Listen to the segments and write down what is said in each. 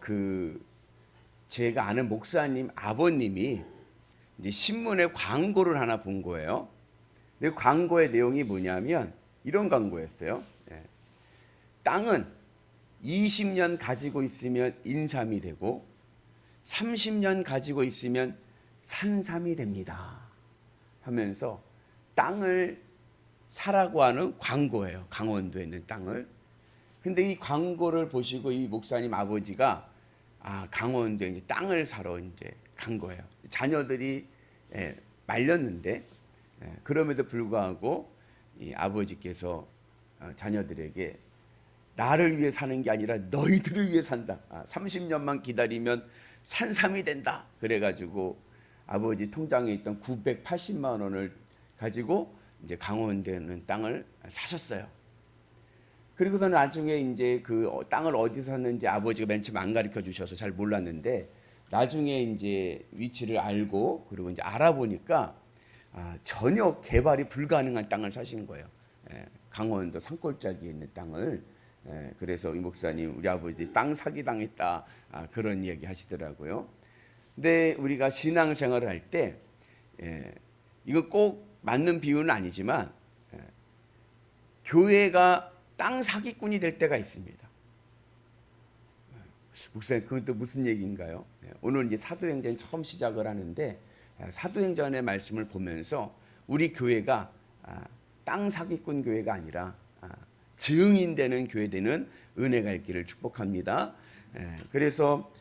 그 제가 아는 목사님 아버님이 이제 신문에 광고를 하나 본 거예요. 근데 광고의 내용이 뭐냐면 이런 광고였어요. 땅은 20년 가지고 있으면 인삼이 되고 30년 가지고 있으면 산삼이 됩니다 하면서 땅을 사라고 하는 광고예요. 강원도에 있는 땅을. 근데 이 광고를 보시고 이 목사님 아버지가 강원도에 이제 땅을 사러 이제 간 거예요. 자녀들이 말렸는데 그럼에도 불구하고 이 아버지께서 자녀들에게 나를 위해 사는 게 아니라 너희들을 위해 산다. 30년만 기다리면 산삼이 된다. 그래가지고 아버지 통장에 있던 980만 원을 가지고 이제 강원도에 있는 땅을 사셨어요. 그리고서 나중에 이제 그 땅을 어디서 샀는지 아버지가 맨 처음 안 가르쳐 주셔서 잘 몰랐는데 나중에 이제 위치를 알고 그리고 이제 알아보니까 전혀 개발이 불가능한 땅을 사신 거예요. 강원도 산골짜기에 있는 땅을. 그래서 이 목사님 우리 아버지 땅 사기 당했다 그런 이야기 하시더라고요. 근데 우리가 신앙생활을 할 때 이거 꼭 맞는 비유는 아니지만 교회가 땅 사기꾼이 될 때가 있습니다. 목사님 그건 또 무슨 얘기인가요? 오늘 이제 사도행전 처음 시작을 하는데 사도행전의 말씀을 보면서 우리 교회가 땅 사기꾼 교회가 아니라 증인되는 교회 되는 은혜가 있기를 축복합니다. 그래서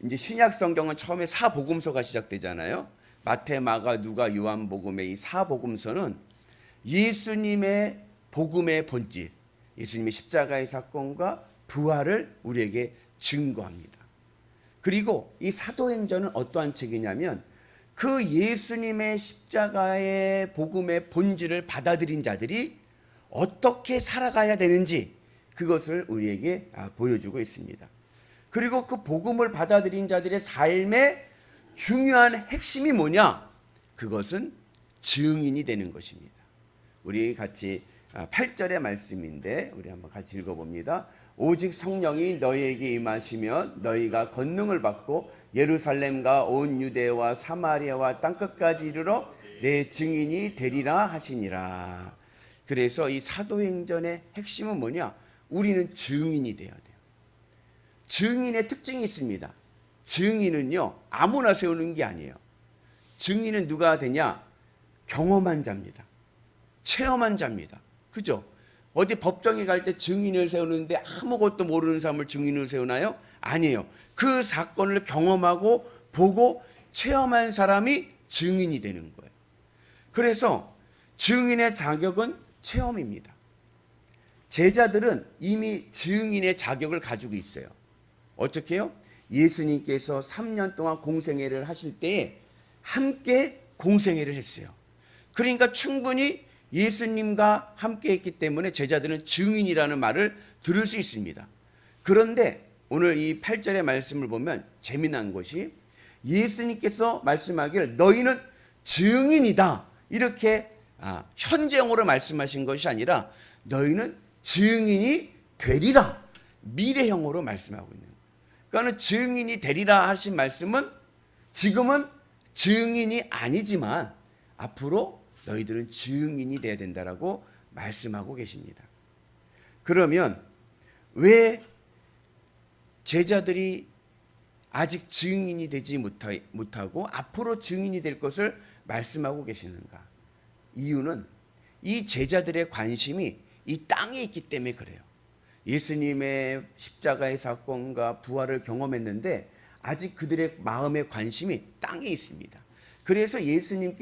이제 신약 성경은 처음에 사복음서가 시작되잖아요. 마태, 마가, 누가, 요한복음의 이 사복음서는 예수님의 복음의 본질, 예수님의 십자가의 사건과 부활을 우리에게 증거합니다. 그리고 이 사도행전은 어떠한 책이냐면 그 예수님의 십자가의 복음의 본질을 받아들인 자들이 어떻게 살아가야 되는지 그것을 우리에게 보여주고 있습니다. 그리고 그 복음을 받아들인 자들의 삶의 중요한 핵심이 뭐냐? 그것은 증인이 되는 것입니다. 우리 같이 8절의 말씀인데 우리 한번 같이 읽어봅니다. 오직 성령이 너희에게 임하시면 너희가 권능을 받고 예루살렘과 온 유대와 사마리아와 땅끝까지 이르러 내 증인이 되리라 하시니라. 그래서 이 사도행전의 핵심은 뭐냐? 우리는 증인이 돼야 돼요. 증인의 특징이 있습니다. 증인은요 아무나 세우는 게 아니에요. 증인은 누가 되냐? 경험한 자입니다. 체험한 자입니다. 그죠? 어디 법정에 갈 때 증인을 세우는데 아무것도 모르는 사람을 증인으로 세우나요? 아니에요. 그 사건을 경험하고 보고 체험한 사람이 증인이 되는 거예요. 그래서 증인의 자격은 체험입니다. 제자들은 이미 증인의 자격을 가지고 있어요. 어떻게 해요? 예수님께서 3년 동안 공생애를 하실 때에 함께 공생애를 했어요. 그러니까 충분히 예수님과 함께 했기 때문에 제자들은 증인이라는 말을 들을 수 있습니다. 그런데 오늘 이 8절의 말씀을 보면 재미난 것이 예수님께서 말씀하기를 너희는 증인이다 이렇게 현재형으로 말씀하신 것이 아니라 너희는 증인이 되리라 미래형으로 말씀하고 있는 거예요. 그러니까 증인이 되리라 하신 말씀은 지금은 증인이 아니지만 앞으로 너희들은 증인이 되어야 된다라고 말씀하고 계십니다. 그러면 왜 제자들이 아직 증인이 되지 못하고 앞으로 증인이 될 것을 말씀하고 계시는가? 이유는 이 제자들의 관심이 이 땅에 있기 때문에 그래요. 예수님의 십자가의 사건과 부활을 경험했는데 아직 그들의 마음의 관심이 땅에 있습니다. 그래서 예수님이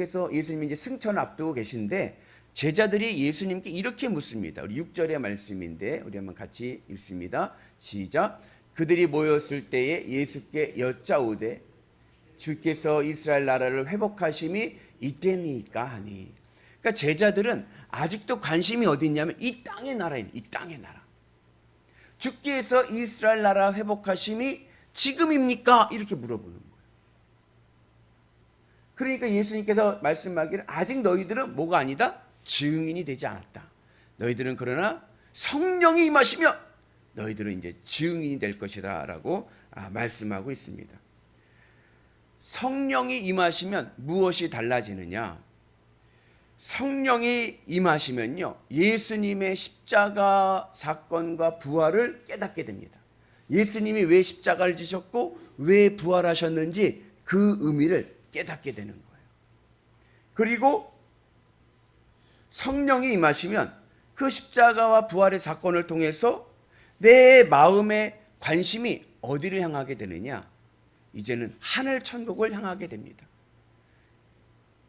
이제 승천 앞두고 계신데 제자들이 예수님께 이렇게 묻습니다. 우리 6절의 말씀인데 우리 한번 같이 읽습니다. 시작. 그들이 모였을 때에 예수께 여짜오되 주께서 이스라엘 나라를 회복하심이 이때니까 하니. 그러니까 제자들은 아직도 관심이 어디 있냐면 이 땅의 나라인 이 땅의 나라. 주께서 이스라엘 나라 회복하심이 지금입니까? 이렇게 물어보는 거예요. 그러니까 예수님께서 말씀하기를 아직 너희들은 뭐가 아니다? 증인이 되지 않았다. 너희들은 그러나 성령이 임하시면 너희들은 이제 증인이 될 것이다라고 말씀하고 있습니다. 성령이 임하시면 무엇이 달라지느냐? 성령이 임하시면요, 예수님의 십자가 사건과 부활을 깨닫게 됩니다. 예수님이 왜 십자가를 지셨고 왜 부활하셨는지 그 의미를 깨닫게 되는 거예요. 그리고 성령이 임하시면 그 십자가와 부활의 사건을 통해서 내 마음의 관심이 어디를 향하게 되느냐? 이제는 하늘 천국을 향하게 됩니다.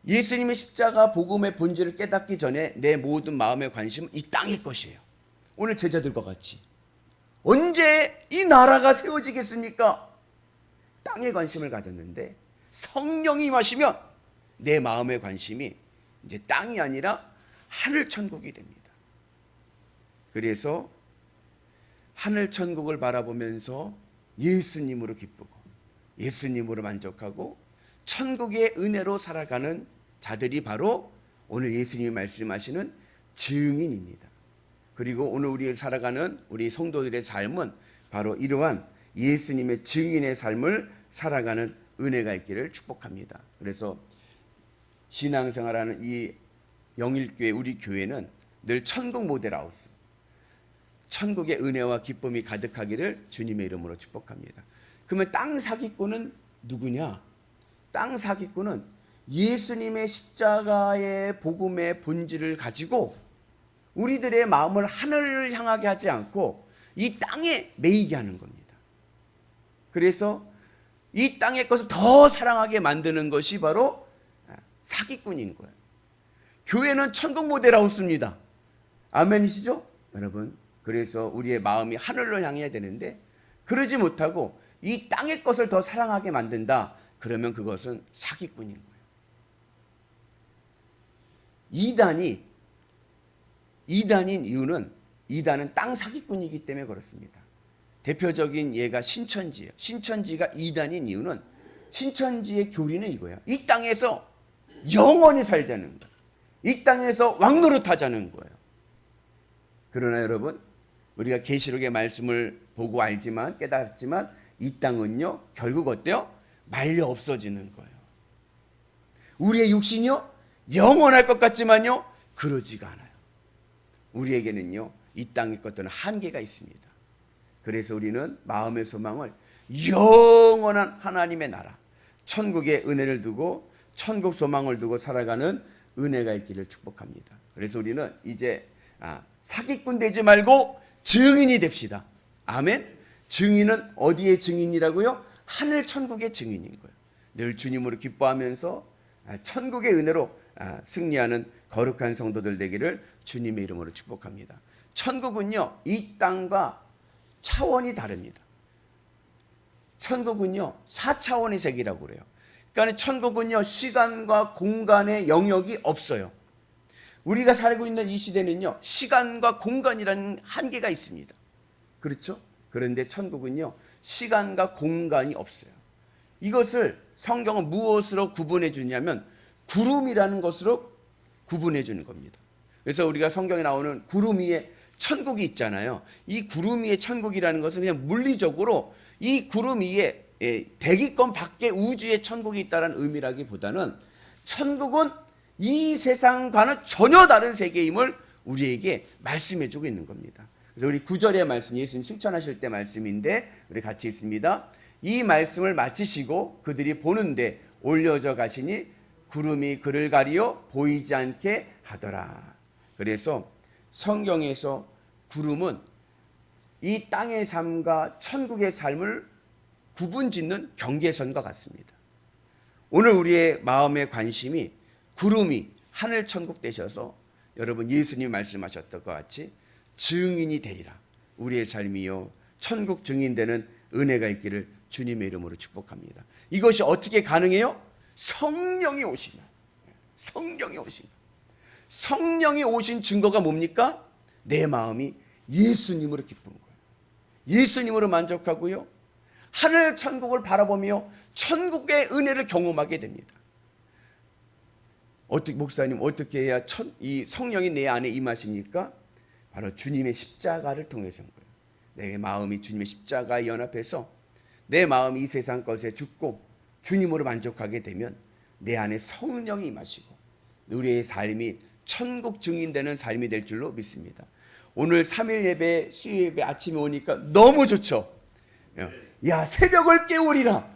예수님의 십자가 복음의 본질을 깨닫기 전에 내 모든 마음의 관심은 이 땅의 것이에요. 오늘 제자들과 같이 언제 이 나라가 세워지겠습니까? 땅에 관심을 가졌는데 성령이 임하시면 내 마음의 관심이 이제 땅이 아니라 하늘 천국이 됩니다. 그래서 하늘 천국을 바라보면서 예수님으로 기쁘고 예수님으로 만족하고 천국의 은혜로 살아가는 자들이 바로 오늘 예수님이 말씀하시는 증인입니다. 그리고 오늘 우리 살아가는 우리 성도들의 삶은 바로 이러한 예수님의 증인의 삶을 살아가는 은혜가 있기를 축복합니다. 그래서 신앙생활하는 이 영일교회 우리 교회는 늘 천국 모델하우스, 천국의 은혜와 기쁨이 가득하기를 주님의 이름으로 축복합니다. 그러면 땅 사기꾼은 누구냐? 땅 사기꾼은 예수님의 십자가의 복음의 본질을 가지고 우리들의 마음을 하늘을 향하게 하지 않고 이 땅에 매이게 하는 겁니다. 그래서 이 땅의 것을 더 사랑하게 만드는 것이 바로 사기꾼인 거예요. 교회는 천국 모델하우스입니다. 아멘이시죠? 여러분, 그래서 우리의 마음이 하늘로 향해야 되는데 그러지 못하고 이 땅의 것을 더 사랑하게 만든다. 그러면 그것은 사기꾼인 거예요. 이단인 이유는 이단은 땅 사기꾼이기 때문에 그렇습니다. 대표적인 예가 신천지예요. 신천지가 이단인 이유는 신천지의 교리는 이거예요. 이 땅에서 영원히 살자는 거예요. 이 땅에서 왕노릇하자는 거예요. 그러나 여러분, 우리가 계시록의 말씀을 보고 알지만 깨달았지만 이 땅은요 결국 어때요? 말려 없어지는 거예요. 우리의 육신이요 영원할 것 같지만요 그러지가 않아요. 우리에게는요 이 땅의 것들은 한계가 있습니다. 그래서 우리는 마음의 소망을 영원한 하나님의 나라, 천국의 은혜를 두고 천국 소망을 두고 살아가는 은혜가 있기를 축복합니다. 그래서 우리는 이제 사기꾼 되지 말고 증인이 됩시다. 아멘. 증인은 어디의 증인이라고요? 하늘 천국의 증인인 거예요. 늘 주님으로 기뻐하면서 천국의 은혜로 승리하는 거룩한 성도들 되기를 주님의 이름으로 축복합니다. 천국은요 이 땅과 차원이 다릅니다. 천국은요 4차원의 세계라고 그래요. 그러니까 천국은요 시간과 공간의 영역이 없어요. 우리가 살고 있는 이 시대는요 시간과 공간이라는 한계가 있습니다. 그렇죠? 그런데 천국은요 시간과 공간이 없어요. 이것을 성경은 무엇으로 구분해 주냐면 구름이라는 것으로 구분해 주는 겁니다. 그래서 우리가 성경에 나오는 구름 위에 천국이 있잖아요. 이 구름 위에 천국이라는 것은 그냥 물리적으로 이 구름 위에 대기권 밖에 우주에 천국이 있다는 의미라기보다는 천국은 이 세상과는 전혀 다른 세계임을 우리에게 말씀해 주고 있는 겁니다. 그래서 우리 9절의 말씀, 예수님 승천하실 때 말씀인데 우리 같이 있습니다. 이 말씀을 마치시고 그들이 보는데 올려져 가시니 구름이 그를 가리어 보이지 않게 하더라. 그래서 성경에서 구름은 이 땅의 삶과 천국의 삶을 구분짓는 경계선과 같습니다. 오늘 우리의 마음의 관심이 구름이 하늘 천국 되셔서 여러분 예수님 말씀하셨던 것 같이 증인이 되리라. 우리의 삶이요 천국 증인되는 은혜가 있기를 주님의 이름으로 축복합니다. 이것이 어떻게 가능해요? 성령이 오시면. 성령이 오시면. 성령이 오신 증거가 뭡니까? 내 마음이 예수님으로 기쁜 거예요. 예수님으로 만족하고요 하늘 천국을 바라보며 천국의 은혜를 경험하게 됩니다. 어떻게 목사님 어떻게 해야 이 성령이 내 안에 임하십니까? 바로 주님의 십자가를 통해서인 거예요. 내 마음이 주님의 십자가에 연합해서 내 마음이 이 세상 것에 죽고 주님으로 만족하게 되면 내 안에 성령이 임하시고 우리의 삶이 천국 증인되는 삶이 될 줄로 믿습니다. 오늘 3일 예배, 수요 예배 아침에 오니까 너무 좋죠. 야, 새벽을 깨우리라.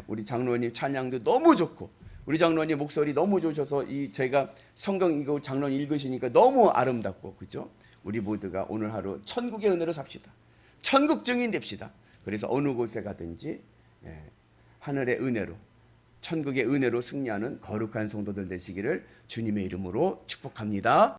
우리 장로님 찬양도 너무 좋고 우리 장로님 목소리 너무 좋으셔서 제가 성경 이거 장로님 읽으시니까 너무 아름답고, 그죠? 우리 모두가 오늘 하루 천국의 은혜로 삽시다. 천국 증인 됩시다. 그래서 어느 곳에 가든지 하늘의 은혜로, 천국의 은혜로 승리하는 거룩한 성도들 되시기를 주님의 이름으로 축복합니다.